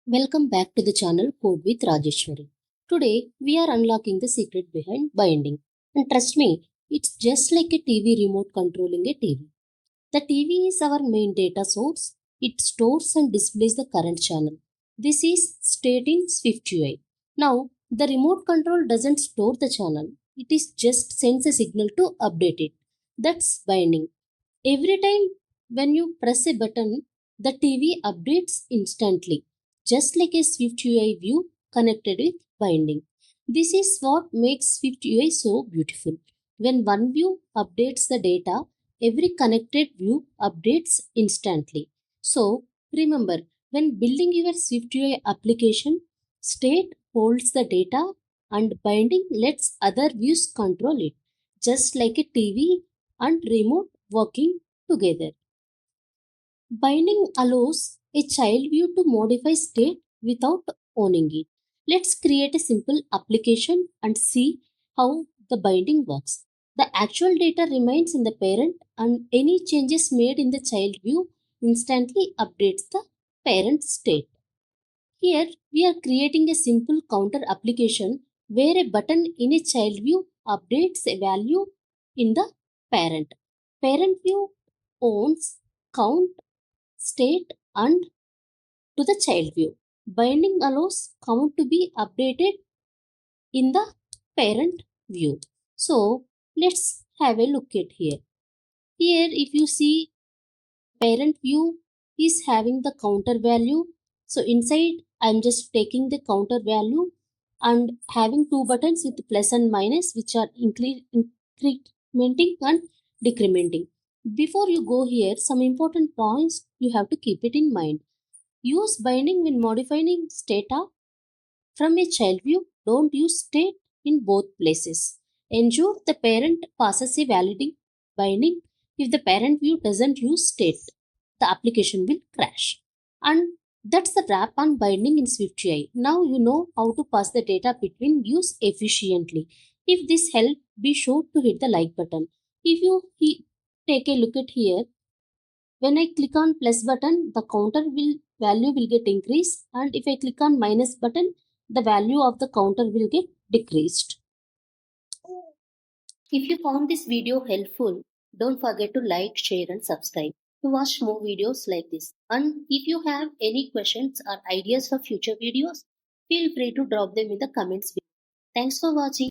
Welcome back to the channel Code with Rajeshwari. Today we are unlocking the secret behind binding. And trust me, it's just like a TV remote controlling a TV. The TV is our main data source. It stores and displays the current channel. This is state in SwiftUI. Now, the remote control doesn't store the channel. It is just sends a signal to update it. That's binding. Every time when you press a button, the TV updates instantly, just like a SwiftUI view connected with binding. This is what makes SwiftUI so beautiful. When one view updates the data, every connected view updates instantly. So remember, when building your SwiftUI application, state holds the data and binding lets other views control it, just like a TV and remote working together. Binding allows a child view to modify state without owning it. Let's create a simple application and see how the binding works. The actual data remains in the parent and any changes made in the child view instantly updates the parent state. Here we are creating a simple counter application where a button in a child view updates a value in the parent. Parent view owns count, state and to the child view. Binding allows count to be updated in the parent view. So let's have a look at here. Here if you see parent view is having the counter value. So inside I'm just taking the counter value and having two buttons with plus and minus which are incrementing and decrementing. Before you go here, some important points you have to keep it in mind. Use binding when modifying data from a child view. Don't use state in both places. Ensure the parent passes a validating binding. If the parent view doesn't use state, the application will crash. And that's the wrap on binding in SwiftUI. Now you know how to pass the data between views efficiently. If this helped, be sure to hit the like button. If you take a look at here, when I click on plus button, the value will get increased, and if I click on minus button, the value of the counter will get decreased. If you found this video helpful, don't forget to like, share and subscribe to watch more videos like this. And if you have any questions or ideas for future videos, feel free to drop them in the comments below. Thanks for watching.